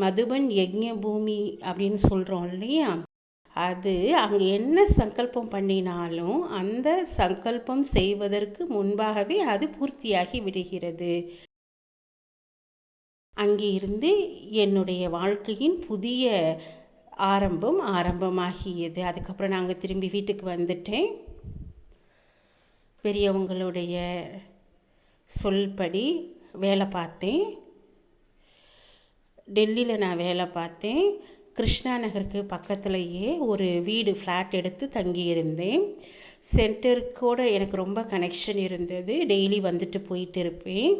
மதுபன் யக்ஞ பூமி அப்படின்னு சொல்கிறோம் இல்லையா, அது அங்கே என்ன சங்கல்பம் பண்ணினாலும் அந்த சங்கல்பம் செய்வதற்கு முன்பாகவே அது பூர்த்தியாகி விடுகிறது. அங்கே இருந்து என்னுடைய வாழ்க்கையின் புதிய ஆரம்பமாகியது. அதுக்கப்புறம் நாங்கள் திரும்பி வீட்டுக்கு வந்துட்டேன். பெரியவங்களுடைய சொல்படி வேலை பார்த்தேன். டெல்லியில் நான் வேலை பார்த்தேன். கிருஷ்ணா நகருக்கு பக்கத்துலேயே ஒரு வீடு ஃப்ளாட் எடுத்து தங்கியிருந்தேன். சென்டருக்கூட எனக்கு ரொம்ப கனெக்ஷன் இருந்தது. டெய்லி வந்துட்டு போயிட்டு இருப்பேன்.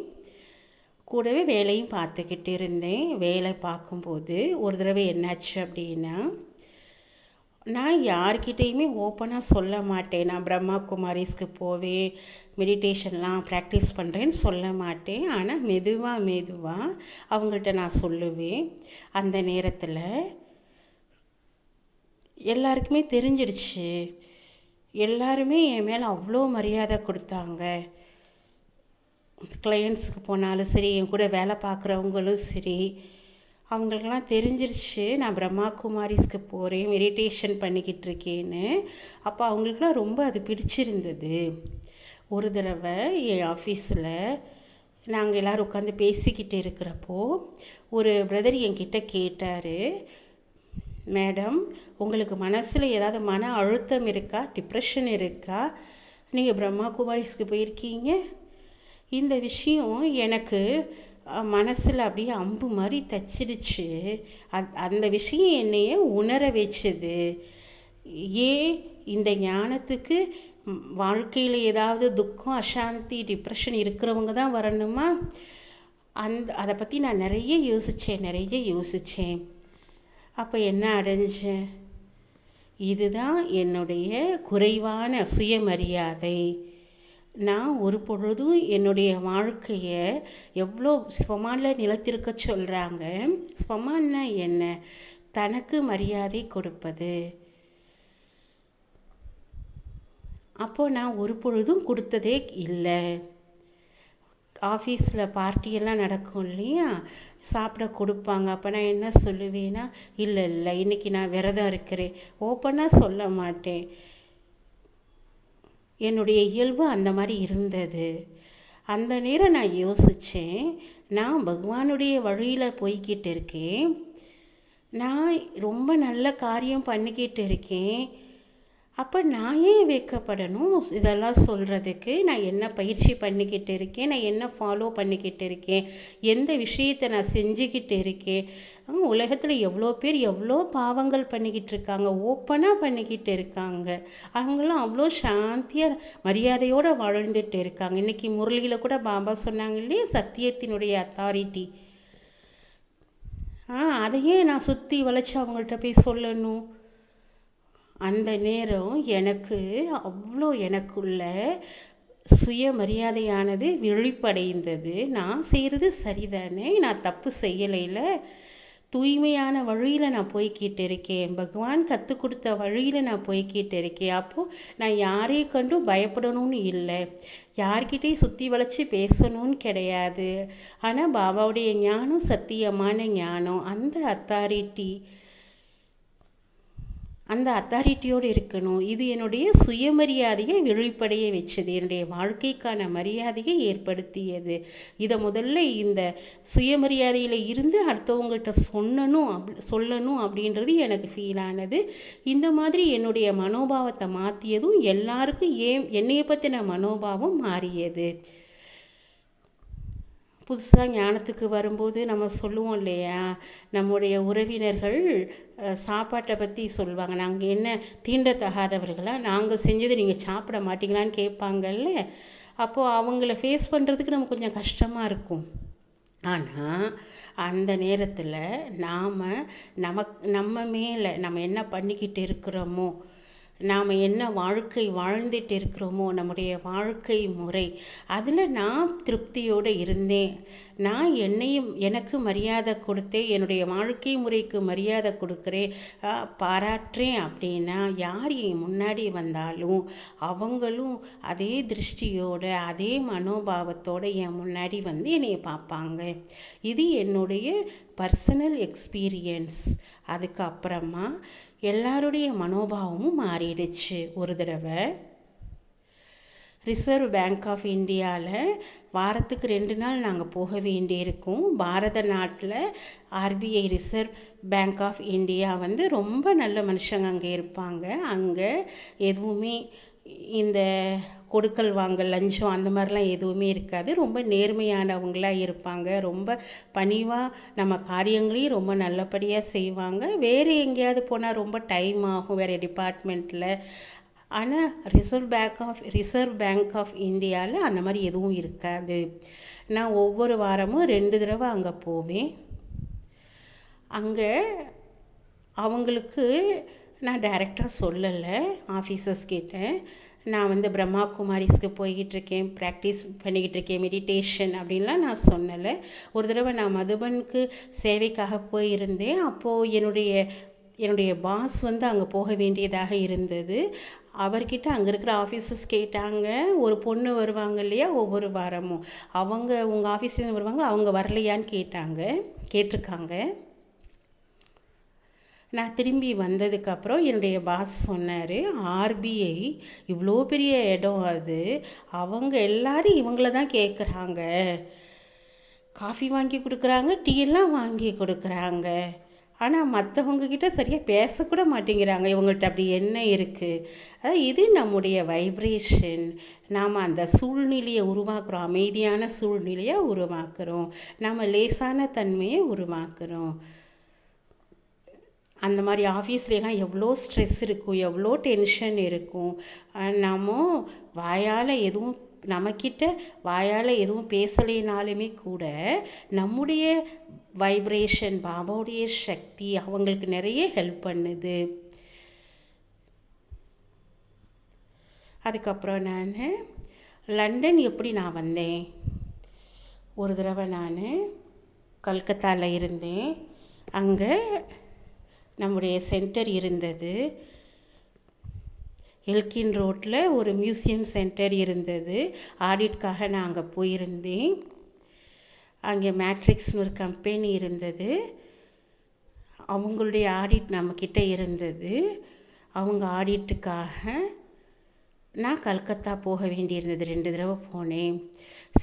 கூடவே வேலையும் பார்த்துக்கிட்டு இருந்தேன். வேலை பார்க்கும்போது ஒரு தடவை என்னாச்சு அப்படின்னா, நான் யார்கிட்டையுமே ஓப்பனாக சொல்ல மாட்டேன். நான் பிரம்மா குமாரிஸ்க்கு போவேன், மெடிடேஷன்லாம் ப்ராக்டிஸ் பண்ணுறேன்னு சொல்ல மாட்டேன். ஆனால் மெதுவாக அவங்கள்ட்ட நான் சொல்லுவேன். அந்த நேரத்தில் எல்லாருக்குமே தெரிஞ்சிடுச்சு. எல்லாருமே என் மேலே அவ்வளோ மரியாதை கொடுத்தாங்க. கிளையண்ட்ஸுக்கு போனாலும் சரி, என் கூட வேலை பார்க்குறவங்களும் சரி, அவங்களுக்கெல்லாம் தெரிஞ்சிருச்சு நான் பிரம்மா குமாரிஸ்க்கு போகிறேன், மெடிடேஷன் பண்ணிக்கிட்டு இருக்கேன்னு. அப்போ அவங்களுக்கெல்லாம் ரொம்ப அது பிடிச்சிருந்தது. ஒரு தடவை என் ஆஃபீஸில் நாங்கள் எல்லோரும் உட்காந்து பேசிக்கிட்டு இருக்கிறப்போ ஒரு பிரதர் என்கிட்ட கேட்டார், மேடம், உங்களுக்கு மனசில் ஏதாவது மன அழுத்தம் இருக்கா, டிப்ரெஷன் இருக்கா, நீங்கள் பிரம்மா குமாரிஸ்க்கு போயிருக்கீங்க? இந்த விஷயம் எனக்கு மனசில் அப்படியே அம்பு மாதிரி தச்சிடுச்சு. அந்த விஷயம் என்னையே உணர வச்சுது. ஏன் இந்த ஞானத்துக்கு வாழ்க்கையில் ஏதாவது துக்கம், அசாந்தி, டிப்ரெஷன் இருக்கிறவங்க தான் வரணுமா? அதை பற்றி நான் நிறைய யோசித்தேன். அப்போ என்ன அடைஞ்சேன்? இதுதான் என்னுடைய குறைவான சுயமரியாதை. நான் ஒரு பொழுதும் என்னுடைய வாழ்க்கையை எவ்வளோ ஸ்வமானில் நிலைத்திருக்க சொல்கிறாங்க. ஸ்வமான்னா என்ன? தனக்கு மரியாதை கொடுப்பது. அப்போது நான் ஒரு பொழுதும் கொடுத்ததே இல்லை. ஆஃபீஸில் பார்ட்டியெல்லாம் நடக்கும் இல்லையா, சாப்பிட கொடுப்பாங்க. அப்போ நான் என்ன சொல்லுவேன்னா, இல்லை இன்றைக்கி நான் விரதம் இருக்கிறேன். ஓப்பனாக சொல்ல மாட்டேன். என்னுடைய இயல்பு அந்த மாதிரி இருந்தது. அந்த நேரம் நான் யோசித்தேன், நான் பகவானுடைய வழியில் போய்கிட்டு இருக்கேன். நான் ரொம்ப நல்ல காரியம் பண்ணிக்கிட்டு இருக்கேன். அப்போ நான் ஏன் வைக்கப்படணும்? இதெல்லாம் சொல்கிறதுக்கு நான் என்ன பயிற்சி பண்ணிக்கிட்டு இருக்கேன், நான் என்ன ஃபாலோ பண்ணிக்கிட்டு இருக்கேன், எந்த விஷயத்தை நான் செஞ்சுக்கிட்டு இருக்கேன். உலகத்தில் எவ்வளோ பேர் எவ்வளோ பாவங்கள் பண்ணிக்கிட்டு இருக்காங்க, ஓப்பனாக பண்ணிக்கிட்டு இருக்காங்க. அவங்களாம் அவ்வளோ சாந்தியாக மரியாதையோடு வாழ்ந்துட்டு இருக்காங்க. இன்றைக்கி முரளியில் கூட பாபா சொன்னாங்க இல்லையா, சத்தியத்தினுடைய அத்தாரிட்டி. அதையே நான் சுற்றி வளைச்சி அவங்கள்ட்ட போய் சொல்லணும்? அந்த நேரம் எனக்கு அவ்வளோ எனக்குள்ள சுயமரியாதையானது விழிப்படைந்தது. நான் செய்கிறது சரிதானே, நான் தப்பு செய்யலைல, தூய்மையான வழியில் நான் போய்கிட்டு இருக்கேன், பகவான் கற்றுக் கொடுத்த வழியில் நான் போய்கிட்டு இருக்கேன். அப்போது நான் யாரையும் கண்டும் பயப்படணும்னு இல்லை, யார்கிட்டையும் சுற்றி வளைச்சி பேசணும்னு கிடையாது. ஆனால் பாபாவுடைய ஞானம் சத்தியமான ஞானம். அந்த அத்தாரிட்டியோடு இருக்கணும். இது என்னுடைய சுயமரியாதையை விழிப்படைய வச்சது, என்னுடைய வாழ்க்கைக்கான மரியாதையை ஏற்படுத்தியது. இதை முதல்ல இந்த சுயமரியாதையில் இருந்து அடுத்தவங்கள்ட்ட சொல்லணும் அப்படின்றது எனக்கு ஃபீல் ஆனது. இந்த மாதிரி என்னுடைய மனோபாவத்தை மாற்றியதும் எல்லாருக்கும் என்னையை பற்றின மனோபாவம் மாறியது. புதுசாக ஞானத்துக்கு வரும்போது நம்ம சொல்லுவோம் இல்லையா, நம்முடைய உறவினர்கள் சாப்பாட்டை பற்றி சொல்லுவாங்க. நாங்கள் என்ன தீண்டத்தகாதவர்களா, நாங்கள் செஞ்சது நீங்கள் சாப்பிட மாட்டீங்களான்னு கேட்பாங்கல்ல. அப்போது அவங்கள ஃபேஸ் பண்ணுறதுக்கு நமக்கு கொஞ்சம் கஷ்டமாக இருக்கும். ஆனால் அந்த நேரத்தில் நம்ம மேலே நம்ம என்ன பண்ணிக்கிட்டு இருக்கிறோமோ, நாம் என்ன வாழ்க்கை வாழ்ந்துட்டு இருக்கிறோமோ, நம்முடைய வாழ்க்கை முறை, அதில் நான் திருப்தியோடு இருந்தேன், நான் எனக்கு மரியாதை கொடுத்தேன், என்னுடைய வாழ்க்கை முறைக்கு மரியாதை கொடுக்குறேன், பாராட்டுறேன் அப்படின்னா யார் என் முன்னாடி வந்தாலும் அவங்களும் அதே திருஷ்டியோட அதே மனோபாவத்தோடு என் முன்னாடி வந்து என்னைய பார்ப்பாங்க. இது என்னுடைய பர்சனல் எக்ஸ்பீரியன்ஸ். அதுக்கப்புறமா எல்லாருடைய மனோபாவமும் மாறிடுச்சு. ஒரு தடவை ரிசர்வ் பேங்க் ஆஃப் இந்தியாவில் வாரத்துக்கு 2 நாள் நாங்கள் போக வேண்டியிருக்கும். பாரத நாட்டில் RBI reserve bank of India வந்து ரொம்ப நல்ல மனுஷங்க அங்கே இருப்பாங்க. அங்கே எதுவுமே இந்த கொடுக்கல் வாங்கல் லஞ்சம் அந்த மாதிரிலாம் எதுவுமே இருக்காது. ரொம்ப நேர்மையானவங்களாக இருப்பாங்க. ரொம்ப பணிவாக நம்ம காரியங்களையும் ரொம்ப நல்லபடியாக செய்வாங்க. வேறு எங்கேயாவது போனால் ரொம்ப டைம் ஆகும் வேறு டிபார்ட்மெண்ட்டில். ஆனால் ரிசர்வ் பேங்க் ஆஃப் இந்தியாவில் அந்த மாதிரி எதுவும் இருக்காது. நான் ஒவ்வொரு வாரமும் 2 தடவை அங்கே போவேன். அங்கே அவங்களுக்கு நான் டைரெக்டாக சொல்லலை ஆஃபீஸர்ஸ் கிட்ட, நான் வந்து பிரம்மா குமாரிஸ்க்கு போய்கிட்டுருக்கேன், ப்ராக்டிஸ் பண்ணிக்கிட்டு இருக்கேன், மெடிடேஷன் அப்படின்லாம் நான் சொன்னலை. ஒரு தடவை நான் மதுபனுக்கு சேவைக்காக போயிருந்தேன். அப்போது என்னுடைய பாஸ் வந்து அங்கே போக வேண்டியதாக இருந்தது. அவர்கிட்ட அங்கே இருக்கிற ஆஃபீஸர்ஸ் கேட்டாங்க, ஒரு பொண்ணு வருவாங்க இல்லையா ஒவ்வொரு வாரமும், அவங்க உங்கள் ஆஃபீஸ்லேருந்து வருவாங்க, அவங்க வரலையான்னு கேட்டிருக்காங்க. நான் திரும்பி வந்ததுக்கப்புறம் என்னுடைய பாஸ் சொன்னார், ஆர்பிஐ இவ்வளோ பெரிய இடம், அது அவங்க எல்லாரும் இவங்கள தான் கேட்குறாங்க, காஃபி வாங்கி கொடுக்குறாங்க, டீயெல்லாம் வாங்கி கொடுக்குறாங்க, ஆனால் மற்றவங்கக்கிட்ட சரியாக பேசக்கூட மாட்டேங்கிறாங்க. இவங்கள்ட்ட அப்படி என்ன இருக்குது? இது நம்முடைய வைப்ரேஷன். நாம் அந்த சூழ்நிலையை உருவாக்குறோம், அமைதியான சூழ்நிலையை உருவாக்குறோம், நாம் லேசான தன்மையை உருவாக்குறோம். அந்த மாதிரி ஆஃபீஸ்லாம் எவ்வளோ ஸ்ட்ரெஸ் இருக்கும், எவ்வளோ டென்ஷன் இருக்கும். நம்ம வாயால் எதுவும் பேசலைனாலுமே கூட நம்முடைய வைப்ரேஷன், பாபாவுடைய சக்தி அவங்களுக்கு நிறைய ஹெல்ப் பண்ணுது. அதுக்கப்புறம் நான் லண்டன் எப்படி நான் வந்தேன், ஒரு தடவை நான் கல்கத்தாவில் இருந்தேன். அங்கே நம்முடைய சென்டர் இருந்தது. எல்கின் ரோட்டில் ஒரு மியூசியம் சென்டர் இருந்தது. ஆடிட்காக நான் அங்கே போயிருந்தேன். அங்கே மேட்ரிக்ஸ்னு ஒரு கம்பெனி இருந்தது. அவங்களுடைய ஆடிட் நம்மக்கிட்ட இருந்தது. அவங்க ஆடிட்டுக்காக நான் கல்கத்தா போக வேண்டியிருந்தது. 2 தடவை போனேன்.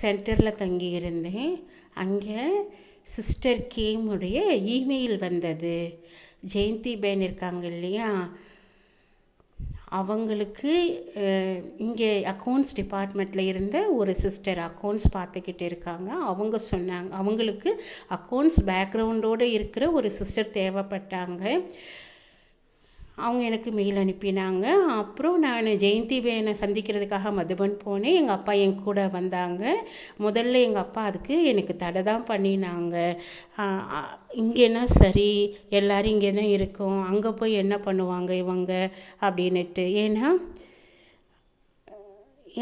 சென்டரில் தங்கி இருந்தேன். அங்கே சிஸ்டர் கேமுடைய இமெயில் வந்தது. ஜெயந்தி பேன் இருக்காங்க இல்லையா, அவங்களுக்கு இங்கே அக்கௌண்ட்ஸ் டிபார்ட்மெண்ட்டில் இருந்த ஒரு சிஸ்டர் அக்கௌண்ட்ஸ் பார்த்துக்கிட்டு இருக்காங்க. அவங்க சொன்னாங்க, அவங்களுக்கு அக்கௌண்ட்ஸ் பேக்ரவுண்டோடு இருக்கிற ஒரு சிஸ்டர் தேவைப்பட்டாங்க. அவங்க எனக்கு மெயில் அனுப்பினாங்க. அப்புறம் நான் ஜெயந்தி பேனை சந்திக்கிறதுக்காக மதுபன் போனேன். எங்கள் அப்பா என் கூட வந்தாங்க. முதல்ல எங்கள் அப்பா அதுக்கு எனக்கு தடை தான் பண்ணினாங்க. இங்கேனா சரி, எல்லோரும் இங்கே தான் இருக்கோம், அங்கே போய் என்ன பண்ணுவாங்க இவங்க அப்படின்னுட்டு. ஏன்னா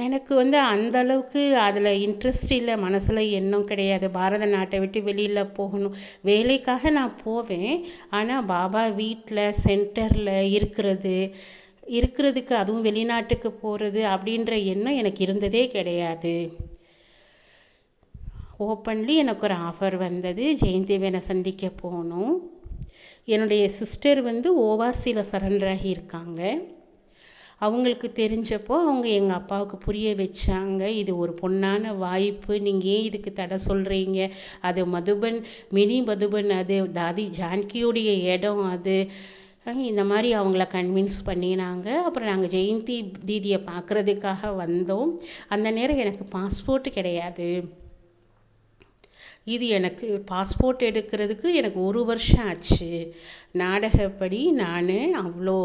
எனக்கு வந்து அந்தளவுக்கு அதில் இன்ட்ரெஸ்ட் இல்லை, மனசில் எண்ணம் கிடையாது. பாரத நாட்டை விட்டு வெளியில் போகணும், வேலைக்காக நான் போவேன். ஆனால் பாபா வீட்டில் சென்டரில் இருக்கிறதுக்கு அதுவும் வெளிநாட்டுக்கு போகிறது அப்படின்ற எண்ணம் எனக்கு இருந்ததே கிடையாது. ஓப்பன்லி எனக்கு ஒரு ஆஃபர் வந்தது, ஜெயந்திவேனை சந்திக்க போகணும். என்னுடைய சிஸ்டர் வந்து ஓவாசியில் சரண்டர் ஆகியிருக்காங்க. அவங்களுக்கு தெரிஞ்சப்போ அவங்க எங்கள் அப்பாவுக்கு புரிய வச்சாங்க, இது ஒரு பொன்னான வாய்ப்பு, நீங்கள் ஏன் இதுக்கு தடை சொல்கிறீங்க, அது மினி மதுபன், அது தாதி ஜான்கியோடைய இடம், அது இந்த மாதிரி அவங்கள கன்வின்ஸ் பண்ணினாங்க. அப்புறம் நாங்கள் ஜெயந்தி தீதியை பார்க்குறதுக்காக வந்தோம். அந்த நேரம் எனக்கு பாஸ்போர்ட்டு கிடையாது. இது எனக்கு பாஸ்போர்ட் எடுக்கிறதுக்கு எனக்கு 1 வருஷம் ஆச்சு. நாடகப்படி நான் அவ்வளோ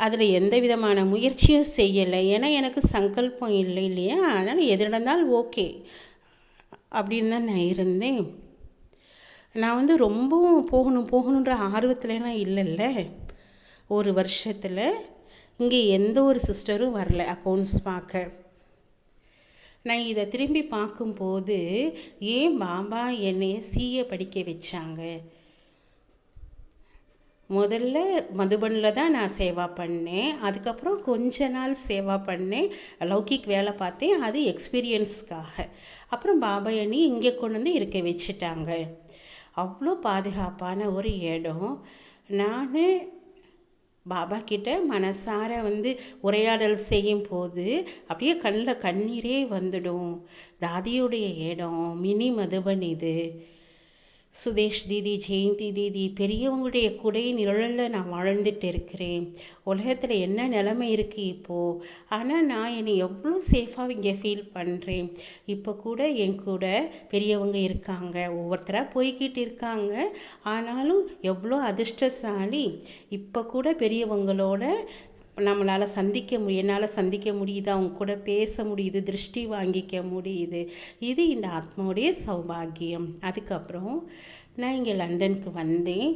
அதில் எந்த விதமான முயற்சியும் செய்யலை. ஏன்னா எனக்கு சங்கல்பம் இல்லை இல்லையா, அதனால் எது நடந்தாலும் ஓகே அப்படின்னு தான் நான் இருந்தேன். நான் வந்து ரொம்பவும் போகணுன்ற ஆர்வத்துலலாம் இல்லைல்ல. ஒரு வருஷத்தில் இங்கே எந்த ஒரு சிஸ்டரும் வரல அக்கௌண்ட்ஸ் பார்க்க. நான் இதை திரும்பி பார்க்கும்போது ஏன் பாபா என்னைய சிஏ படிக்க வச்சாங்க? முதல்ல மதுபனில் தான் நான் சேவா பண்ணேன். அதுக்கப்புறம் கொஞ்ச நாள் சேவா பண்ணேன், லௌகிக் வேலை பார்த்தேன், அது எக்ஸ்பீரியன்ஸ்க்காக. அப்புறம் பாபா என்னை இங்கே கொண்டு வந்து இருக்க வச்சுட்டாங்க. அவ்வளோ பாதுகாப்பான ஒரு இடம். நான் பாபா கிட்ட மனசார வந்து உரையாடல் செய்யும் போது அப்படியே கண்ணில் கண்ணீரே வந்துடும். தாதியுடைய இடம் மினி மதுபன் இது. சுதேஷ் தீதி, ஜெயந்தி தீதி, பெரியவங்களுடைய குடை நிழலில் நான் வாழ்ந்துட்டு இருக்கிறேன். உலகத்தில் என்ன நிலைமை இருக்குது இப்போது, ஆனால் நான் என்னை எவ்வளோ சேஃபாக இங்கே ஃபீல் பண்ணுறேன். இப்போ கூட என் கூட பெரியவங்க இருக்காங்க, ஒவ்வொருத்தராக போய்கிட்டு இருக்காங்க. ஆனாலும் எவ்வளோ அதிர்ஷ்டசாலி, இப்போ கூட பெரியவங்களோட நம்மளால் என்னால் சந்திக்க முடியுது, அவங்க கூட பேச முடியுது, திருஷ்டி வாங்கிக்க முடியுது. இது இந்த ஆத்மாவுடைய சௌபாகியம். அதுக்கப்புறம் நான் இங்கே லண்டனுக்கு வந்தேன்.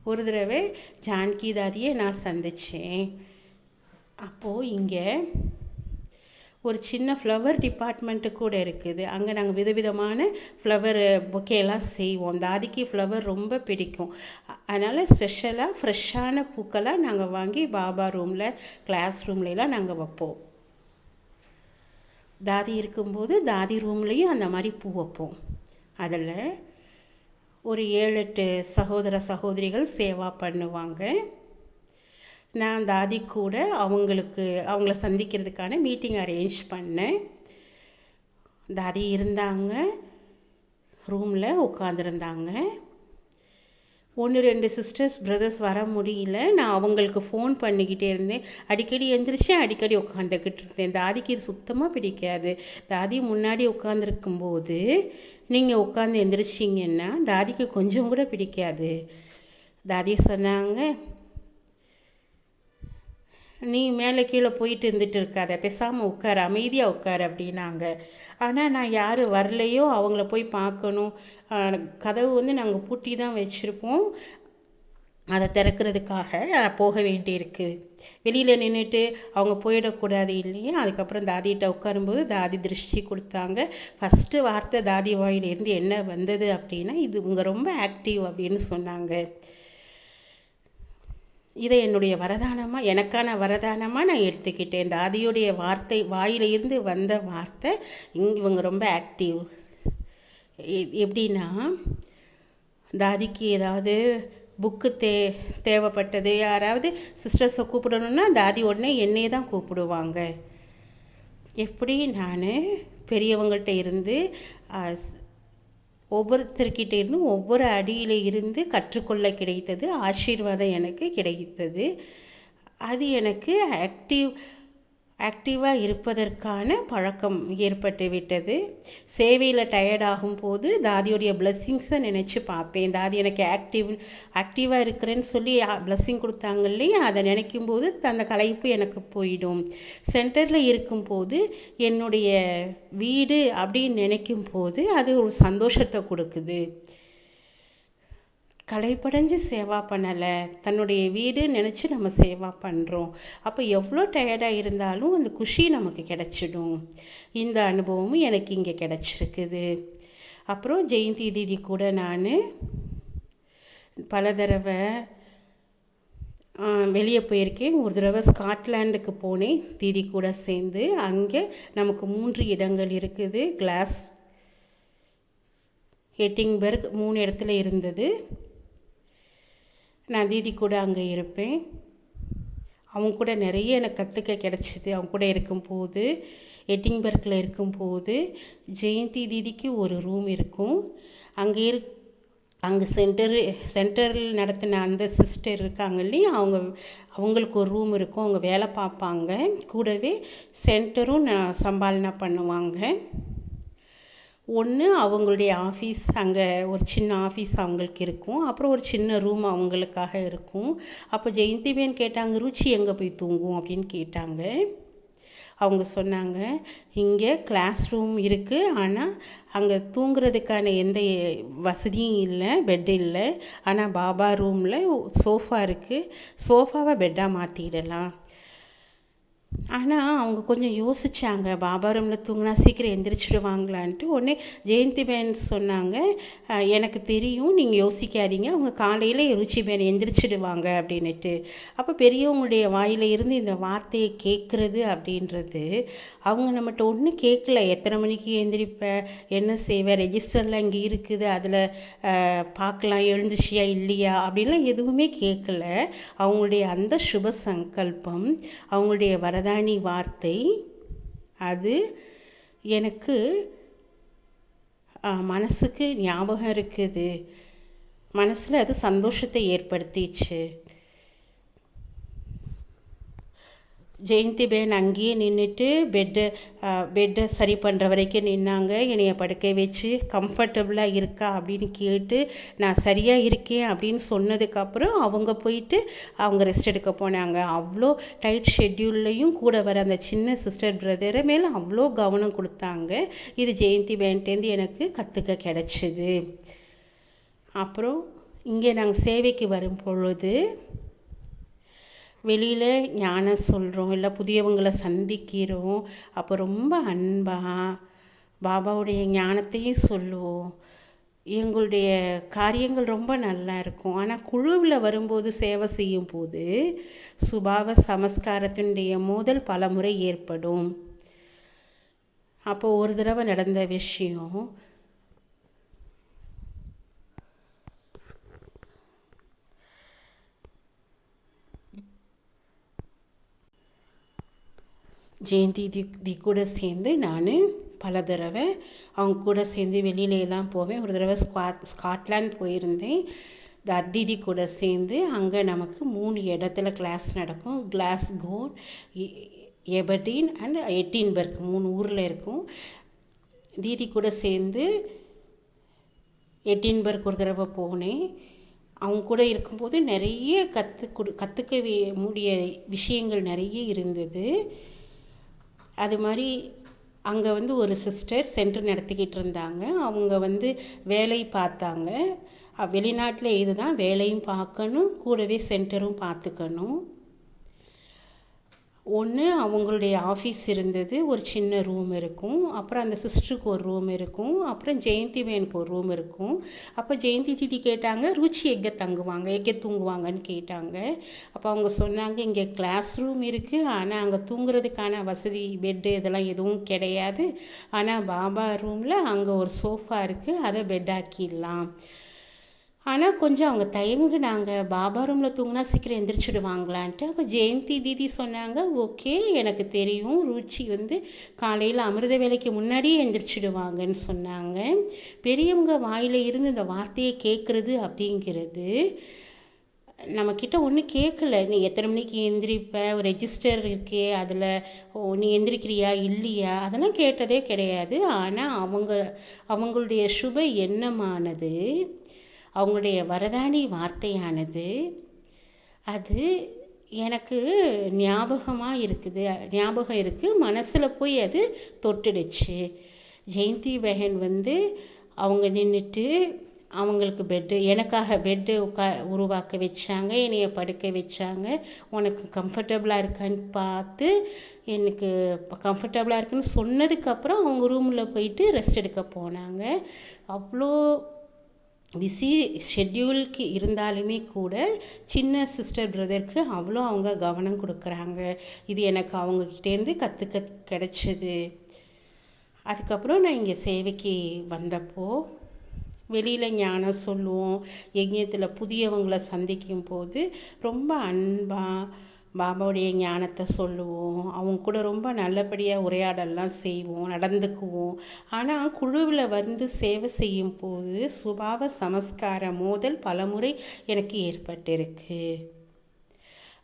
ஒரு தடவை ஜானகி தாதியை நான் சந்தித்தேன். அப்போது இங்கே ஒரு சின்ன ஃப்ளவர் டிபார்ட்மெண்ட்டு கூட இருக்குது. அங்கே நாங்கள் விதவிதமான ஃப்ளவர் பொக்கேலாம் செய்வோம். தாதிக்கு ஃப்ளவர் ரொம்ப பிடிக்கும். அதனால் ஸ்பெஷலாக ஃப்ரெஷ்ஷான பூக்களாக நாங்கள் வாங்கி பாபா ரூமில், கிளாஸ் ரூம்லாம் நாங்கள் வைப்போம். தாதி இருக்கும்போது தாதி ரூம்லேயும் அந்த மாதிரி பூ வைப்போம். அதில் ஒரு 7-8 சகோதர சகோதரிகள் சேவா பண்ணுவாங்க. நான் தாதி கூட அவங்கள சந்திக்கிறதுக்கான மீட்டிங் அரேஞ்ச் பண்ணேன். தாதி இருந்தாங்க, ரூமில் உட்காந்துருந்தாங்க. 1-2 சிஸ்டர்ஸ் பிரதர்ஸ் வர முடியல. நான் அவங்களுக்கு ஃபோன் பண்ணிக்கிட்டே இருந்தேன். அடிக்கடி எந்திரிச்சேன், அடிக்கடி உட்காந்துக்கிட்டு இருந்தேன். தாதிக்கு இது சுத்தமாக பிடிக்காது. தாதி முன்னாடி உட்காந்துருக்கும்போது நீங்கள் உட்காந்து எந்திரிச்சிங்கன்னா தாதிக்கு கொஞ்சம் கூட பிடிக்காது. தாதி சொன்னாங்க, நீ மேலே கீழே போயிட்டு இருந்துட்டு இருக்காத, பேசாமல் உட்கார, அமைதியாக உட்கார அப்படின்னாங்க. ஆனால் நான் யார் வரலையோ அவங்கள போய் பார்க்கணும். கதவு வந்து நாங்கள் பூட்டி தான் வச்சுருப்போம், அதை திறக்கிறதுக்காக போக வேண்டியிருக்கு. வெளியில் நின்றுட்டு அவங்க போயிடக்கூடாது இல்லையா. அதுக்கப்புறம் தாதிகிட்ட உட்காரும்போது தாதி திருஷ்டி கொடுத்தாங்க. ஃபஸ்ட்டு வார்த்தை தாதி வாயிலிருந்து என்ன வந்தது அப்படின்னா, இது உங்கள் ரொம்ப ஆக்டிவ் அப்படின்னு சொன்னாங்க. இதை என்னுடைய வரதானமாக, எனக்கான வரதானமாக நான் எடுத்துக்கிட்டேன். தாதியுடைய வார்த்தை வாயிலிருந்து வந்த வார்த்தை, இவங்க ரொம்ப ஆக்டிவ். எப்படின்னா, தாதிக்கு ஏதாவது புக்கு தேவைப்பட்டது, யாராவது சிஸ்டர்ஸை கூப்பிடணுன்னா தாதி உடனே என்னையே தான் கூப்பிடுவாங்க. எப்படி நான் பெரியவங்கள்ட்ட இருந்து ஒவ்வொருத்தர்கிட்ட இருந்தும் ஒவ்வொரு அடியில் இருந்து கற்றுக்கொள்ள கிடைத்தது, ஆசீர்வாதம் எனக்கு கிடைத்தது. அது எனக்கு ஆக்டிவாக இருப்பதற்கான பழக்கம் ஏற்பட்டு விட்டது. சேவையில் டயர்டாகும் போது தாதியோடைய பிளெஸ்ஸிங்ஸை நினச்சி பார்ப்பேன். தாதி எனக்கு ஆக்டிவாக இருக்கிறேன்னு சொல்லி பிளெஸ்ஸிங் கொடுத்தாங்க இல்லையா, அதை நினைக்கும் போது அந்த களைப்பு எனக்கு போயிடும். சென்டரில் இருக்கும்போது என்னுடைய வீடு அப்படின்னு நினைக்கும் போது அது ஒரு சந்தோஷத்தை கொடுக்குது. களைப்படைஞ்சு சேவா பண்ணலை, தன்னுடைய வீடு நினச்சி நம்ம சேவா பண்ணுறோம். அப்போ எவ்வளோ டயர்டாக இருந்தாலும் அந்த குஷி நமக்கு கிடச்சிடும். இந்த அனுபவமும் எனக்கு இங்கே கிடச்சிருக்குது. அப்புறம் ஜெயந்தி தீதி கூட நான் பல தடவை வெளியே போயிருக்கேன். ஒரு தடவை ஸ்காட்லாண்டுக்கு போனேன் தீதி கூட சேர்ந்து. அங்கே நமக்கு 3 இடங்கள் இருக்குது. கிளாஸ், எட்டிங்பர்க், 3 இடத்துல இருந்தது. நான் தீதி கூட அங்கே இருப்பேன். அவங்க கூட நிறைய எனக்கு கற்றுக்க கிடச்சிது. அவங்க கூட இருக்கும்போது, எட்டிங்பர்க்கில் இருக்கும்போது ஜெயந்தி தீதிக்கு ஒரு ரூம் இருக்கும். அங்கே சென்டரில் நடத்தின அந்த சிஸ்டர் இருக்காங்க இல்லையா, அவங்களுக்கு ஒரு ரூம் இருக்கும். அவங்க வேலை பார்ப்பாங்க, கூடவே சென்டரும் சம்பாலனை பண்ணுவாங்க. ஒன்று அவங்களுடைய ஆஃபீஸ், அங்கே ஒரு சின்ன ஆஃபீஸ் அவங்களுக்கு இருக்கும். அப்புறம் ஒரு சின்ன ரூம் அவங்களுக்காக இருக்கும். அப்போ ஜெயந்திபேன் கேட்டாங்க, ருச்சி எங்கே போய் தூங்கும் அப்படின்னு கேட்டாங்க. அவங்க சொன்னாங்க, இங்கே கிளாஸ் ரூம் இருக்குது, ஆனால் அங்கே தூங்குறதுக்கான எந்த வசதியும் இல்லை, பெட் இல்லை. ஆனால் பாபா ரூமில் சோஃபா இருக்குது, சோஃபாவை பெட்டாக மாற்றிடலாம். ஆனால் அவங்க கொஞ்சம் யோசித்தாங்க, பாபா ரூமில் தூங்கினா சீக்கிரம் எந்திரிச்சிடுவாங்களான்ட்டு. உடனே ஜெயந்திபேன் சொன்னாங்க, எனக்கு தெரியும், நீங்கள் யோசிக்காதீங்க, அவங்க காலையில் ருச்சிபேன் எந்திரிச்சிடுவாங்க அப்படின்னுட்டு. அப்போ பெரியவங்களுடைய வாயில் இருந்து இந்த வார்த்தையை கேட்குறது அப்படின்றது, அவங்க நம்மகிட்ட ஒன்றும் கேட்கல. எத்தனை மணிக்கு எந்திரிப்ப, என்ன செய்வேன், ரெஜிஸ்டரில் இங்கே இருக்குது, அதில் பார்க்கலாம், எழுந்துச்சியா இல்லையா அப்படின்லாம் எதுவுமே கேட்கல. அவங்களுடைய அந்த சுப சங்கல்பம், அவங்களுடைய வரதானி வார்த்தை, அது எனக்கு மனசுக்கு ஞாபகம் இருக்குது. மனசில் அது சந்தோஷத்தை ஏற்படுத்திச்சு. ஜெயந்திபேன் அங்கேயே நின்றுட்டு பெட்டை சரி பண்ணுற வரைக்கும் நின்னாங்க. என்னைய படுக்க வச்சு கம்ஃபர்டபுளாக இருக்கா அப்படின்னு கேட்டு, நான் சரியாக இருக்கேன் அப்படின்னு சொன்னதுக்கப்புறம் அவங்க போயிட்டு அவங்க ரெஸ்ட் எடுக்க போனாங்க. அவ்வளோ டைட் ஷெட்யூல்லையும் கூட வர அந்த சின்ன சிஸ்டர் பிரதரை மேலே அவ்வளோ கவனம் கொடுத்தாங்க. இது ஜெயந்திபேன்ட்டேருந்து எனக்கு கற்றுக்க கிடச்சிது. அப்புறம் இங்கே நாங்கள் சேவைக்கு வரும் பொழுது வெளியில் ஞானம் சொல்கிறோம், இல்லை புதியவங்களை சந்திக்கிறோம். அப்போ ரொம்ப அன்பாக பாபாவுடைய ஞானத்தையும் சொல்லுவோம். எங்களுடைய காரியங்கள் ரொம்ப நல்லா இருக்கும். ஆனால் குழுவில் வரும்போது, சேவை செய்யும் போது சுபாவ சமஸ்காரத்தினுடைய மோதல் பல முறை ஏற்படும். அப்போது ஒரு தடவை நடந்த விஷயம், ஜெயந்தி தி கூட சேர்ந்து நான் பல தடவை அவங்க கூட சேர்ந்து வெளியிலலாம் போவேன். ஒரு தடவை ஸ்காட்லாந்து போயிருந்தேன் தீதி கூட சேர்ந்து. அங்கே நமக்கு 3 இடத்துல கிளாஸ் நடக்கும். கிளாஸ்கோ, எபர்டீன் அண்ட் எட்டின்பர்க் 3 ஊரில் இருக்கும். தீதி கூட சேர்ந்து எட்டின்பர்க் ஒரு தடவை போனேன். அவங்க கூட இருக்கும்போது நிறைய கற்றுக்க முடிய விஷயங்கள் நிறைய இருந்தது. அது மாதிரி அங்கே ஒரு சிஸ்டர் சென்டர் நடத்திக்கிட்டு இருந்தாங்க. அவங்க வேலை பார்த்தாங்க. வெளிநாட்டில் இதுதான் வேலையும் பார்க்கணும், கூடவே சென்டரும் பார்த்துக்கணும். ஒன்று அவங்களுடைய ஆஃபீஸ் இருந்தது, ஒரு சின்ன ரூம் இருக்கும். அப்புறம் அந்த சிஸ்டருக்கு ஒரு ரூம் இருக்கும். அப்புறம் ஜெயந்திபேனுக்கு ஒரு ரூம் இருக்கும். அப்போ ஜெயந்தி தீதி கேட்டாங்க, ருச்சி எங்கே தங்குவாங்க, எங்கே தூங்குவாங்கன்னு கேட்டாங்க. அப்போ அவங்க சொன்னாங்க, இங்கே கிளாஸ் ரூம் இருக்குது, ஆனால் அங்கே தூங்குறதுக்கான வசதி பெட்டு இதெல்லாம் எதுவும் கிடையாது. ஆனால் பாபா ரூமில் அங்கே ஒரு சோஃபா இருக்குது, அதை பெட்டாக்கிடலாம். ஆனால் கொஞ்சம் அவங்க தயங்குனாங்க, பாபா ரூமில் தூங்கினா சீக்கிரம் எந்திரிச்சிடுவாங்களான்ட்டு. அப்போ ஜெயந்தி தீதி சொன்னாங்க, ஓகே, எனக்கு தெரியும், ருச்சி காலையில் அமிர்த வேலைக்கு முன்னாடியே எந்திரிச்சிடுவாங்கன்னு சொன்னாங்க. பெரியவங்க வாயில் இருந்து இந்த வார்த்தையை கேட்குறது அப்படிங்கிறது நம்மக்கிட்ட ஒன்றும் கேட்கல. நீ எத்தனை மணிக்கு எந்திரிப்ப, ஒரு ரெஜிஸ்டர் இருக்கே, அதில் நீ எந்திரிக்கிறியா இல்லையா, அதெல்லாம் கேட்டதே கிடையாது. ஆனால் அவங்களுடைய சுப எண்ணமானது, அவங்களுடைய வரதானி வார்த்தையானது, அது எனக்கு ஞாபகம் இருக்குது. மனசில் போய் அது தொட்டுடுச்சு. ஜெயந்தி பகன் அவங்க நின்றுட்டு அவங்களுக்கு எனக்காக பெட்டு உருவாக்க வச்சாங்க. என்னைய படுக்க வச்சாங்க. உனக்கு கம்ஃபர்டபுளாக இருக்கான்னு பார்த்து, எனக்கு கம்ஃபர்டபுளாக இருக்குன்னு சொன்னதுக்கப்புறம் அவங்க ரூமில் போயிட்டு ரெஸ்ட் எடுக்க போனாங்க. அவ்வளோ பிஸி ஷெட்யூலுக்கு இருந்தாலுமே கூட சின்ன சிஸ்டர் பிரதருக்கு அவ்வளோ அவங்க கவனம் கொடுக்குறாங்க. இது எனக்கு அவங்கக்கிட்டேருந்து கற்றுக்க கிடச்சிது. அதுக்கப்புறம் நான் இங்கே சேவைக்கு வந்தப்போ வெளியில் ஞானம் சொல்லுவோம். யஜ்ஞத்தில் புதியவங்களை சந்திக்கும் போது ரொம்ப அன்பாக பாபாவுடைய ஞானத்தை சொல்லுவோம். அவங்க கூட ரொம்ப நல்லபடியாக உரையாடலாம் செய்வோம், நடந்துக்குவோம். ஆனால் குழுவில் சேவை செய்யும் போது சுபாவ சமஸ்கார மோதல் பலமுறை எனக்கு ஏற்பட்டிருக்கு.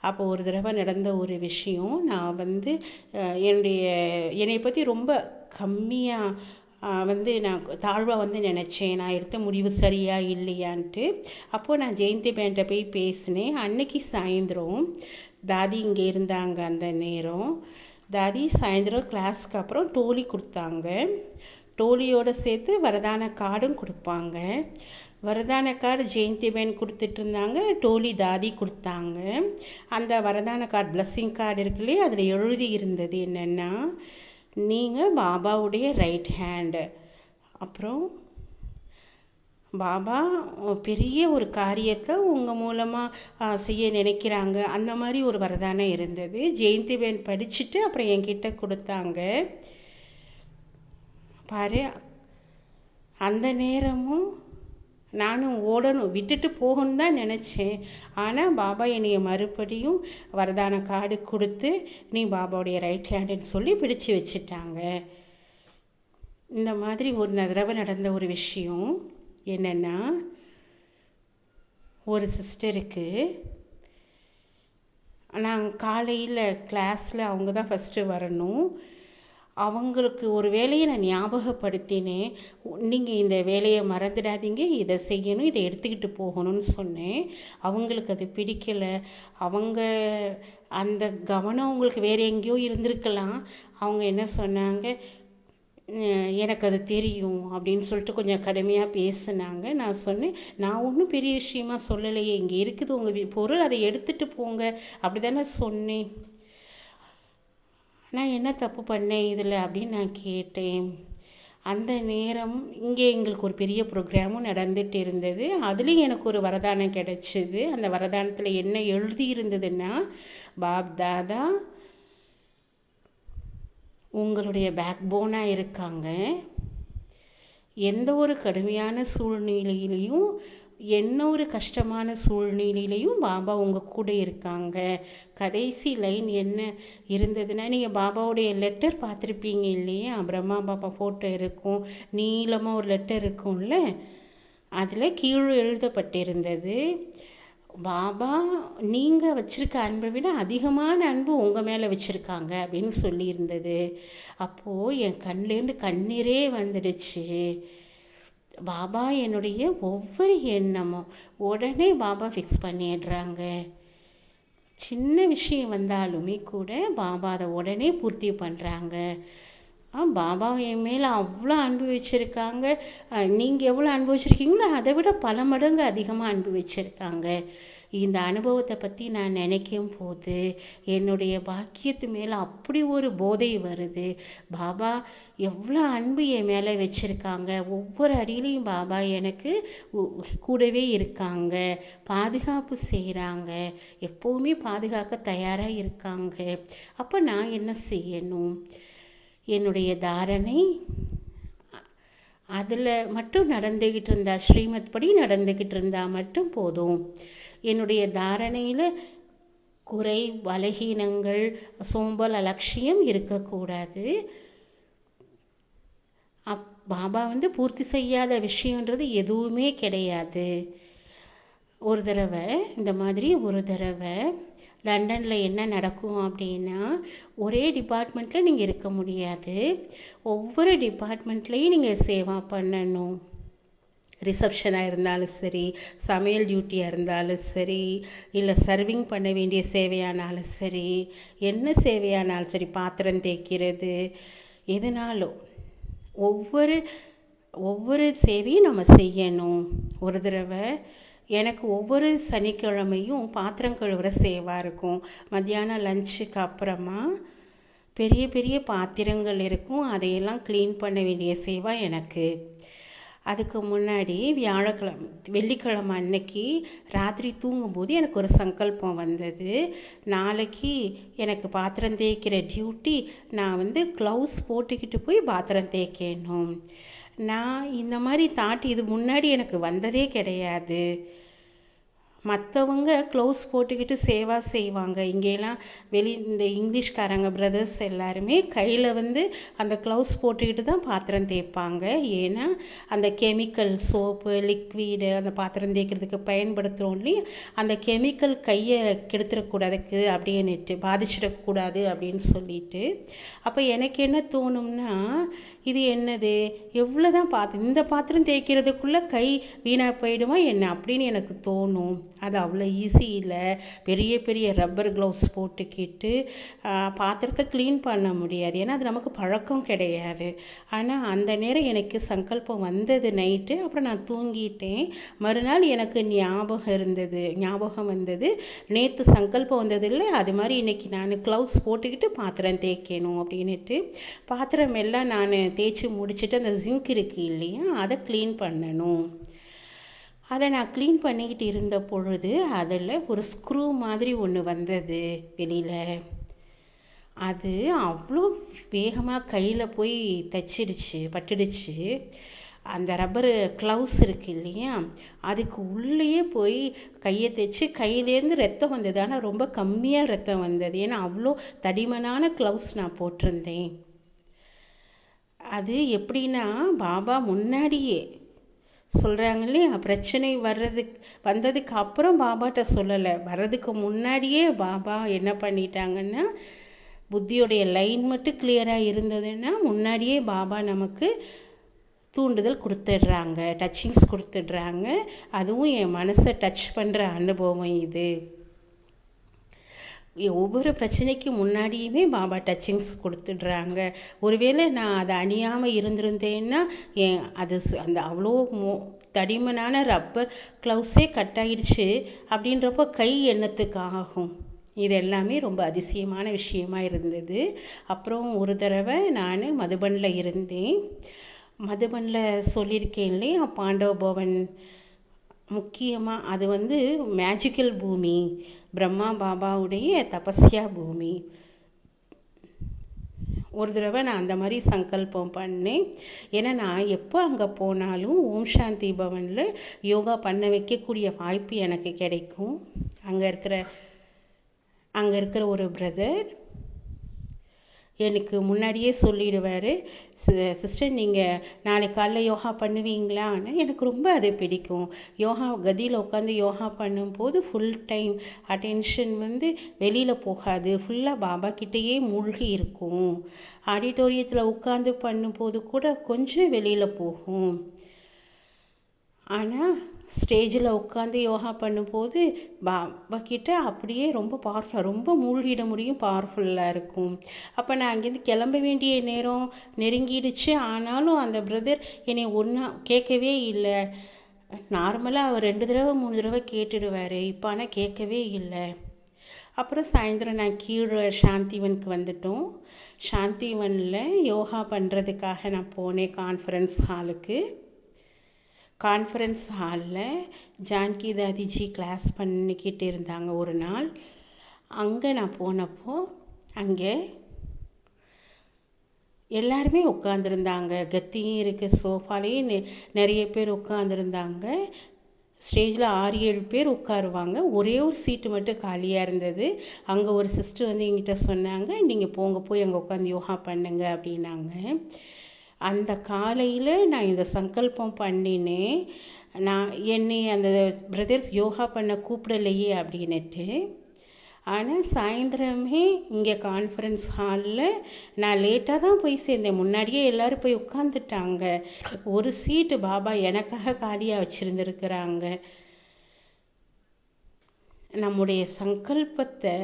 அப்போ ஒரு தடவை நடந்த ஒரு விஷயம், நான் என்னை பற்றி ரொம்ப கம்மியாக வந்து நான் தாழ்வாக வந்து நினச்சேன், நான் எடுத்த முடிவு சரியா இல்லையான்ட்டு. அப்போது நான் ஜெயந்தி மேம்கிட்ட போய் பேசினேன். அன்னைக்கு சாயந்தரம் தாதி இங்கே இருந்தாங்க. அந்த நேரம் தாதி சாயந்தரம் கிளாஸுக்கு அப்புறம் டோலி கொடுத்தாங்க. டோலியோடு சேர்த்து வரதான கார்டும் கொடுப்பாங்க. வரதான கார்டு ஜெயந்தி மேம் கொடுத்துட்டு இருந்தாங்க, டோலி தாதி கொடுத்தாங்க. அந்த வரதான கார்டு பிளஸ்ஸிங் கார்டு இருக்கு இல்லையா, அதில் எழுதி இருந்தது என்னென்னா, நீங்கள் பாபாவுடைய ரைட் ஹேண்டு, அப்புறம் பாபா பெரிய ஒரு காரியத்தை உங்கள் மூலமாக செய்ய நினைக்கிறாங்க. அந்த மாதிரி ஒரு வரதானம் இருந்தது. ஜெயந்தி மேம் படிச்சுட்டு அப்புறம் என்கிட்ட கொடுத்தாங்க. பாரு, அந்த நேரமும் நானும் ஓடணும், விட்டுட்டு போகணுன்னு தான் நினச்சேன். ஆனால் பாபா என்னைய மறுபடியும் வரதான கார்டு கொடுத்து, நீ பாபாவுடைய ரைட் ஹேண்டுன்னு சொல்லி பிடிச்சு வச்சுட்டாங்க. இந்த மாதிரி ஒரு தடவை நடந்த ஒரு விஷயம் என்னென்னா, ஒரு சிஸ்டருக்கு நான் காலையில் கிளாஸில் அவங்க தான் ஃபஸ்ட்டு வரணும். அவங்களுக்கு ஒரு வேலையை நான் ஞாபகப்படுத்தினேன். நீங்கள் இந்த வேலையை மறந்துடாதீங்க, இதை செய்யணும், இதை எடுத்துக்கிட்டு போகணும்னு சொன்னேன். அவங்களுக்கு அது பிடிக்கலை. அவங்க அந்த கவனம் அவங்களுக்கு வேறு எங்கேயோ இருந்திருக்கலாம். அவங்க என்ன சொன்னாங்க, எனக்கு அது தெரியும் அப்படின்னு சொல்லிட்டு கொஞ்சம் கடுமையாக பேசுனாங்க. நான் சொன்னேன், நான் ஒன்றும் பெரிய விஷயமா சொல்லலையே, இங்கே இருக்குது உங்கள் பொருள், அதை எடுத்துகிட்டு போங்க அப்படி தானே சொன்னேன். நான் என்ன தப்பு பண்ணேன் இதில் அப்படின்னு நான் கேட்டேன். அந்த நேரம் இங்கே எங்களுக்கு ஒரு பெரிய ப்ரோக்ராமும் நடந்துகிட்டு இருந்தது. அதுலேயும் எனக்கு ஒரு வரதானம் கிடச்சிது. அந்த வரதானத்தில் என்ன எழுதி இருந்ததுன்னா, பாப் தாதா உங்களுடைய பேக் போனாக இருக்காங்க. எந்த ஒரு கடுமையான சூழ்நிலையிலையும், என்ன ஒரு கஷ்டமான சூழ்நிலையிலையும் பாபா உங்கள் கூட இருக்காங்க. கடைசி லைன் என்ன இருந்ததுன்னா, நீங்கள் பாபாவுடைய லெட்டர் பார்த்துருப்பீங்க இல்லையா, பிரம்மா பாபா ஃபோட்டோ இருக்கும், நீளமாக ஒரு லெட்டர் இருக்கும்ல, அதில் கீழே எழுதப்பட்டிருந்தது, பாபா நீங்கள் வச்சுருக்க அன்பை விட அதிகமான அன்பு உங்கள் மேலே வச்சுருக்காங்க அப்படின்னு சொல்லியிருந்தது. அப்போது என் கண்லேருந்து கண்ணீரே வந்துடுச்சு. பாபா என்னுடைய ஒவ்வொரு எண்ணமும் உடனே பாபா ஃபிக்ஸ் பண்ணிடுறாங்க. சின்ன விஷயம் வந்தாலுமே கூட பாபா அதை உடனே பூர்த்தி பண்ணுறாங்க. பாபா என் மேலே அவ்வளோ அன்பு வச்சுருக்காங்க. நீங்கள் எவ்வளோ அன்பு வச்சுருக்கீங்களோ அதை விட பல மடங்கு அதிகமாக அன்பு வச்சுருக்காங்க. இந்த அனுபவத்தை பற்றி நான் நினைக்கும் போது என்னுடைய பாக்கியத்து மேலே அப்படி ஒரு போதை வருது. பாபா எவ்வளோ அன்பு என் மேலே வச்சுருக்காங்க. ஒவ்வொரு அடியிலையும் பாபா எனக்கு கூடவே இருக்காங்க, பாதுகாப்பு செய்கிறாங்க, எப்போவுமே பாதுகாக்க தயாராக இருக்காங்க. அப்போ நான் என்ன செய்யணும்? என்னுடைய தாரணை அதில் மட்டும் நடந்துக்கிட்டு இருந்தால், ஸ்ரீமத் படி நடந்துக்கிட்டு இருந்தால் மட்டும் போதும். என்னுடைய தாரணையில் குறை, பலகீனங்கள், சோம்பல், அலட்சியம் இருக்கக்கூடாது. பாபா பூர்த்தி செய்யாத விஷயன்றது எதுவுமே கிடையாது. ஒரு தடவை இந்த மாதிரி லண்டனில் என்ன நடக்கும் அப்படின்னா, ஒரே டிபார்ட்மெண்ட்டில் நீங்கள் இருக்க முடியாது. ஒவ்வொரு டிபார்ட்மெண்ட்லேயும் நீங்கள் சேவா பண்ணணும். ரிசப்ஷனாக இருந்தாலும் சரி, சமையல் டியூட்டியாக இருந்தாலும் சரி, இல்லை சர்விங் பண்ண வேண்டிய சேவையானாலும் சரி, என்ன சேவையானாலும் சரி, பாத்திரம் தேய்க்கிறது, எதுனாலும் ஒவ்வொரு சேவையும் நம்ம செய்யணும். ஒரு தடவை எனக்கு ஒவ்வொரு சனிக்கிழமையும் பாத்திரம் கழுவுற சேவாக இருக்கும். மத்தியானம் லஞ்சுக்கு அப்புறமா பெரிய பெரிய பாத்திரங்கள் இருக்கும், அதையெல்லாம் க்ளீன் பண்ண வேண்டிய சேவா எனக்கு. அதுக்கு முன்னாடி வெள்ளிக்கிழமை அன்னைக்கு ராத்திரி தூங்கும்போது எனக்கு ஒரு சங்கல்பம் வந்தது. நாளைக்கு எனக்கு பாத்திரம் தேய்க்கிற டியூட்டி, நான் க்ளவுஸ் போட்டுக்கிட்டு போய் பாத்திரம் தேய்க்கணும். நான் இந்த மாதிரி தாட் இது முன்னாடி எனக்கு வந்ததே கிடையாது. மற்றவங்க க்ளவுஸ் போட்டுக்கிட்டு சேவா செய்வாங்க. இங்கேலாம் இந்த இங்கிலீஷ்காரங்க பிரதர்ஸ் எல்லாருமே கையில் அந்த க்ளவுஸ் போட்டுக்கிட்டு தான் பாத்திரம் தேய்ப்பாங்க. ஏன்னா அந்த கெமிக்கல் சோப்பு லிக்விடு அந்த பாத்திரம் தேய்க்கிறதுக்கு பயன்படுத்துகிறோம் அந்த கெமிக்கல் கையை கெடுத்துடக்கூடாதுக்கு அப்படின்னுட்டு பாதிச்சிடக்கூடாது அப்படின்னு சொல்லிட்டு. அப்போ எனக்கு என்ன தோணும்னா, இது என்னது, எவ்வளோ தான் இந்த பாத்திரம் தேய்க்கிறதுக்குள்ளே கை வீணாக போயிடுமா என்ன அப்படின்னு எனக்கு தோணும். அது அவ்வளோ ஈஸி இல்லை. பெரிய பெரிய ரப்பர் க்ளவுஸ் போட்டுக்கிட்டு பாத்திரத்தை க்ளீன் பண்ண முடியாது. ஏன்னா அது நமக்கு பழக்கம் கிடையாது. ஆனால் அந்த நேரம் எனக்கு சங்கல்பம் வந்தது நைட்டு. அப்புறம் நான் தூங்கிட்டேன். மறுநாள் எனக்கு ஞாபகம் வந்தது, நேற்று சங்கல்பம் வந்தது இல்லை, அது மாதிரி இன்றைக்கி நான் க்ளவுஸ் போட்டுக்கிட்டு பாத்திரம் தேய்க்கணும் அப்படின்ட்டு. பாத்திரம் எல்லாம் நான் தேய்ச்சி முடிச்சுட்டு அந்த ஜிங்க் இருக்குது இல்லையா, அதை க்ளீன் பண்ணணும். அதை நான் க்ளீன் பண்ணிக்கிட்டு இருந்த பொழுது அதில் ஒரு ஸ்க்ரூ மாதிரி ஒன்று வந்தது வெளியில். அது அவ்வளோ வேகமாக கையில் போய் பட்டுடுச்சு. அந்த ரப்பரு க்ளவுஸ் இருக்குது இல்லையா, அதுக்கு உள்ளேயே போய் கையை தைச்சி கையிலேருந்து ரத்தம் வந்தது. ஆனால் ரொம்ப கம்மியாக ரத்தம் வந்தது. ஏன்னா அவ்வளோ தடிமனான க்ளவுஸ் நான் போட்டிருந்தேன். அது எப்படின்னா, பாபா முன்னாடியே சொல்கிறாங்க இல்லையா, பிரச்சனை வந்ததுக்கு அப்புறம் பாபாட்ட சொல்லலை, வர்றதுக்கு முன்னாடியே பாபா என்ன பண்ணிட்டாங்கன்னா, புத்தியோடைய லைன் மட்டும் கிளியராக இருந்ததுன்னா முன்னாடியே பாபா நமக்கு தூண்டுதல் கொடுத்துட்றாங்க, டச்சிங்ஸ் கொடுத்துட்றாங்க. அதுவும் என் மனசை டச் பண்ணுற அனுபவம் இது. ஒவ்வொரு பிரச்சனைக்கு முன்னாடியுமே பாபா டச்சிங்ஸ் கொடுத்துடுறாங்க. ஒருவேளை நான் அதை அணியாமல் இருந்திருந்தேன்னா அந்த அவ்வளோ தடிமனான ரப்பர் க்ளவுஸே கட் ஆகிடுச்சு அப்படின்றப்போ கை எண்ணத்துக்கு ஆகும். இது எல்லாமே ரொம்ப அதிசயமான விஷயமா இருந்தது. அப்புறம் ஒரு தடவை நான் மதுபனில் இருந்தேன். மதுபனில் சொல்லியிருக்கேன் இல்லையா, பாண்டவ பவன் முக்கியமாக அது மேஜிக்கல் பூமி, பிரம்மா பாபாவுடைய தபஸ்யா பூமி. ஒரு தடவை நான் அந்த மாதிரி சங்கல்பம் பண்ணேன். ஏன்னா நான் எப்போ அங்கே போனாலும் ஓம் சாந்தி பவனில் யோகா பண்ண வைக்கக்கூடிய வாய்ப்பு எனக்கு கிடைக்கும். அங்கே இருக்கிற ஒரு பிரதர் எனக்கு முன்னாடியே சொல்லிடுவார், சிஸ்டர் நீங்கள் நாளைக்கு காலைல யோகா பண்ணுவீங்களான்னு. எனக்கு ரொம்ப அது பிடிக்கும். யோகா கதியில் உட்காந்து யோகா பண்ணும்போது ஃபுல் டைம் அட்டென்ஷன் வெளியில் போகாது, ஃபுல்லாக பாபா கிட்டேயே மூழ்கி இருக்கும். ஆடிட்டோரியத்தில் உட்காந்து பண்ணும்போது கூட கொஞ்சம் வெளியில் போகும். ஆனால் ஸ்டேஜில் உட்காந்து யோகா பண்ணும்போது பாபா கிட்ட அப்படியே ரொம்ப பவர்ஃபுல்லாக, ரொம்ப மூழ்கிட முடியும், பவர்ஃபுல்லாக இருக்கும். அப்போ நான் அங்கேருந்து கிளம்ப வேண்டிய நேரம் நெருங்கிடுச்சு. ஆனாலும் அந்த பிரதர் என்னை ஒன்றா கேட்கவே இல்லை. நார்மலாக அவர் 2 தடவை 3 தடவை கேட்டுடுவார். இப்போ ஆனால் கேட்கவே இல்லை. அப்புறம் சாயந்தரம் நான் கீழே சாந்திவனுக்கு வந்துட்டோம். சாந்திவனில் யோகா பண்ணுறதுக்காக நான் போனேன் கான்ஃபரன்ஸ் ஹாலுக்கு. கான்ஃபரன்ஸ் ஹாலில் ஜான்கி தாதிஜி கிளாஸ் பண்ணிக்கிட்டு இருந்தாங்க ஒரு நாள். அங்கே நான் போனப்போ அங்கே எல்லாருமே உட்காந்துருந்தாங்க. கத்தியும் இருக்குது, சோஃபாலேயும் நிறைய பேர் உட்காந்துருந்தாங்க. ஸ்டேஜில் 6-7 பேர் உட்காருவாங்க. ஒரே ஒரு சீட்டு மட்டும் காலியாக இருந்தது. அங்கே ஒரு சிஸ்டர் என்கிட்ட சொன்னாங்க, நீங்கள் போய் அங்கே உட்காந்து யோகா பண்ணுங்க அப்படின்னாங்க. அந்த காலையில் நான் இந்த சங்கல்பம் பண்ணினேன், என்னை அந்த பிரதர்ஸ் யோகா பண்ண கூப்பிடலையே அப்படின்னுட்டு. ஆனால் சாயந்தரமே இங்கே கான்ஃபரன்ஸ் ஹாலில் நான் லேட்டாக தான் போய் சேர்ந்தேன். முன்னாடியே எல்லோரும் போய் உட்காந்துட்டாங்க. ஒரு சீட்டு பாபா எனக்காக காலியாக வச்சுருந்துருக்குறாங்க. நம்முடைய சங்கல்பத்தை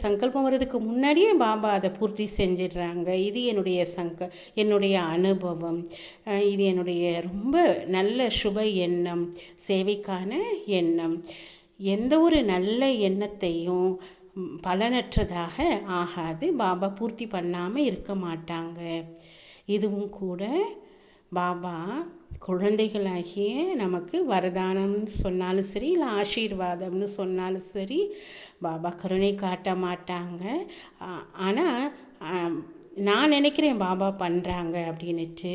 சங்கல்பம் வர்றதுக்கு முன்னாடியே பாபா அதை பூர்த்தி செஞ்சிடுறாங்க. இது என்னுடைய அனுபவம். இது என்னுடைய ரொம்ப நல்ல சுப எண்ணம், சேவைக்கான எண்ணம். எந்த ஒரு நல்ல எண்ணத்தையும் பலனற்றதாக ஆகாது. பாபா பூர்த்தி பண்ணாமல் இருக்க மாட்டாங்க. இதுவும் கூட பாபா குழந்தைகளாகிய நமக்கு வரதானம்னு சொன்னாலும் சரி, இல்லை ஆசீர்வாதம்னு சொன்னாலும் சரி, பாபா கருணை காட்ட மாட்டாங்க. ஆனால் நான் நினைக்கிறேன் பாபா பண்ணுறாங்க அப்படின்னுட்டு.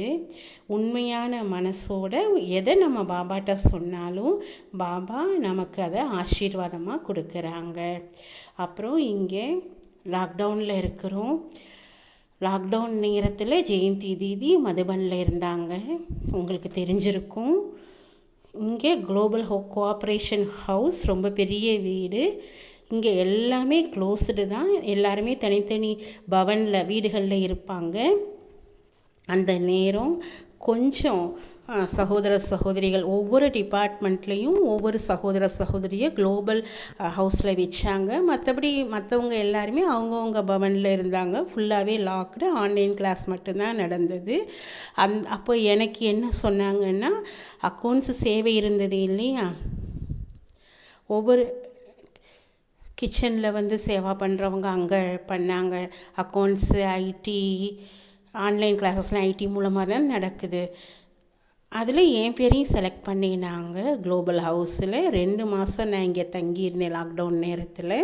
உண்மையான மனசோட எதை நம்ம பாபாட்ட சொன்னாலும் பாபா நமக்கு அதை ஆசீர்வாதமாக கொடுக்குறாங்க. அப்புறம் இங்கே லாக்டவுனில் இருக்கிறோம். லாக்டவுன் நேரத்தில் ஜெயந்தி தீதி மதுபனில் இருந்தாங்க, உங்களுக்கு தெரிஞ்சிருக்கும். இங்கே குளோபல் கோஆப்ரேஷன் ஹவுஸ், ரொம்ப பெரிய வீடு. இங்கே எல்லாமே க்ளோஸ்டு தான், எல்லாருமே தனித்தனி பவனில் வீடுகளில் இருப்பாங்க. அந்த நேரம் கொஞ்சம் சகோதர சகோதரிகள் ஒவ்வொரு டிபார்ட்மெண்ட்லேயும் ஒவ்வொரு சகோதர சகோதரியை குளோபல் ஹவுஸில் வச்சாங்க. மற்றபடி மற்றவங்க எல்லாருமே அவங்கவுங்க பவனில் இருந்தாங்க. ஃபுல்லாகவே லாக்டு, ஆன்லைன் கிளாஸ் மட்டும்தான் நடந்தது. அப்போ எனக்கு என்ன சொன்னாங்கன்னா, அக்கௌண்ட்ஸ் சேவை இருந்தது இல்லையா, ஒவ்வொரு கிச்சனில் வந்து சேவா பண்ணுறவங்க அங்கே பண்ணாங்க. அக்கௌண்ட்ஸு, ஐடி, ஆன்லைன் கிளாஸஸ்லாம் ஐடி மூலமாக தான் நடக்குது. அதில் என் பேரையும் செலக்ட் பண்ணினாங்க குளோபல் ஹவுஸில். 2 மாதம் நான் இங்கே தங்கியிருந்தேன் லாக்டவுன் நேரத்தில்.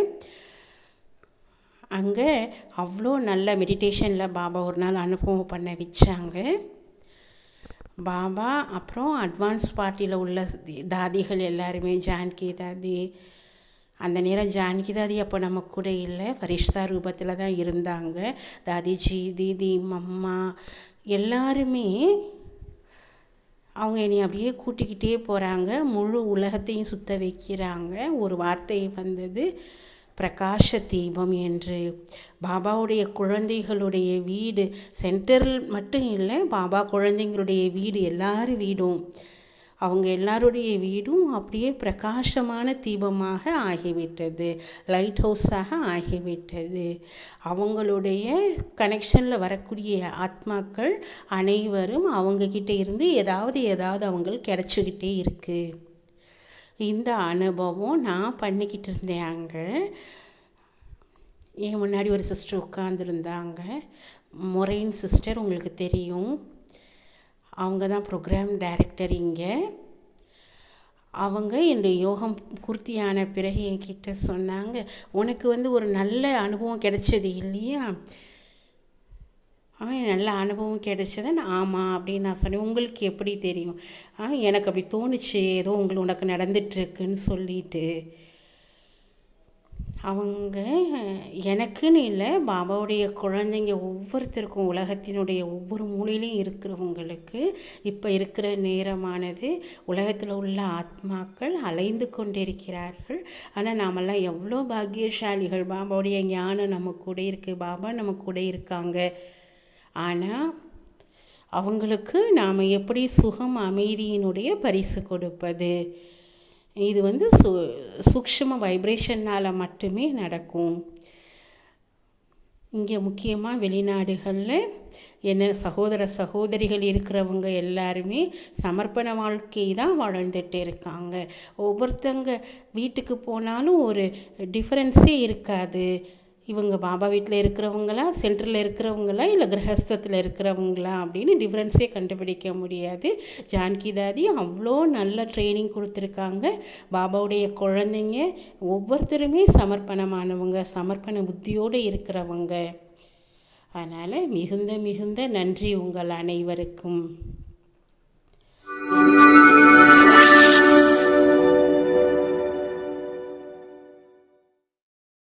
அங்கே அவ்வளோ நல்ல மெடிடேஷனில் பாபா ஒரு நாள் அனுபவம் பண்ண வச்சாங்க. பாபா அப்புறம் அட்வான்ஸ் பார்ட்டியில் உள்ள தாதிகள் எல்லாருமே, ஜானகி தாதி, அந்த நேரம் ஜானகி தாதி அப்போ நம்ம கூட இல்லை, ஃபரிஷ்தா ரூபத்தில் தான் இருந்தாங்க. தாதிஜி, தீதி, மம்மா எல்லாருமே அவங்க என்னை அப்படியே கூட்டிக்கிட்டே போகிறாங்க, முழு உலகத்தையும் சுத்த வைக்கிறாங்க. ஒரு வார்த்தை வந்தது, பிரகாஷ தீபம் என்று. பாபாவுடைய குழந்தைகளுடைய வீடு சென்டரில் மட்டும் இல்லை, பாபா குழந்தைங்களுடைய வீடு, எல்லார் வீடும், அவங்க எல்லாருடைய வீடும் அப்படியே பிரகாசமான தீபமாக ஆகிவிட்டது, லைட் ஹவுஸாக ஆகிவிட்டது. அவங்களுடைய கனெக்ஷனில் வரக்கூடிய ஆத்மாக்கள் அனைவரும் அவங்கக்கிட்ட இருந்து ஏதாவது அவங்களுக்கு கிடச்சிக்கிட்டே இருக்குது. இந்த அனுபவம் நான் பண்ணிக்கிட்டு இருந்தேன். அங்கே என் முன்னாடி ஒரு சிஸ்டர் உட்காந்துருந்தாங்க, மொரைன் சிஸ்டர், உங்களுக்கு தெரியும். அவங்க தான் ப்ரோக்ராம் டைரக்டர் இங்கே. அவங்க என்னுடைய யோகம் பூர்த்தியான பிறகு என்கிட்ட சொன்னாங்க, உனக்கு வந்து ஒரு நல்ல அனுபவம் கிடைச்சது இல்லையா? நல்ல அனுபவம் கிடைச்சது. ஆமாம் அப்படின்னு நான் சொன்னேன். உங்களுக்கு எப்படி தெரியும்? எனக்கு அப்படி தோணுச்சு, ஏதோ உனக்கு நடந்துட்டுருக்குன்னு சொல்லிட்டு. அவங்க எனக்குன்னு இல்லை, பாபாவுடைய குழந்தைங்க ஒவ்வொருத்தருக்கும், உலகத்தினுடைய ஒவ்வொரு மூலையிலையும் இருக்கிறவங்களுக்கு இப்போ இருக்கிற நேரமானது, உலகத்தில் உள்ள ஆத்மாக்கள் அலைந்து கொண்டிருக்கிறார்கள். ஆனால் நாமெல்லாம் எவ்வளோ பாக்கியசாலிகள், பாபாவுடைய ஞானம் நம்ம கூட இருக்குது, பாபா நம்ம கூட இருக்காங்க. ஆனால் அவங்களுக்கு நாம் எப்படி சுகம் அமைதியினுடைய பரிசு கொடுப்பது? இது வந்து சூக்ஷ்ம வைப்ரேஷனால் மட்டுமே நடக்கும். இங்கே முக்கியமாக வெளிநாடுகளில் என்ன சகோதர சகோதரிகள் இருக்கிறவங்க எல்லாருமே சமர்ப்பண வாழ்க்கை தான் வாழ்ந்துட்டு இருக்காங்க. ஒவ்வொருத்தங்க வீட்டுக்கு போனாலும் ஒரு டிஃப்ரென்ஸே இருக்காது. இவங்க பாபா வீட்டில் இருக்கிறவங்களா, சென்டரில் இருக்கிறவங்களா, இல்லை கிரகஸ்தத்தில் இருக்கிறவங்களா அப்படின்னு டிஃப்ரென்ஸே கண்டுபிடிக்க முடியாது. ஜானகி தாதி அவ்வளோ நல்ல ட்ரைனிங் கொடுத்துருக்காங்க. பாபாவுடைய குழந்தைங்க ஒவ்வொருத்தருமே சமர்ப்பணமானவங்க, சமர்ப்பண புத்தியோடு இருக்கிறவங்க. அதனால் மிகுந்த மிகுந்த நன்றி உங்கள் அனைவருக்கும்.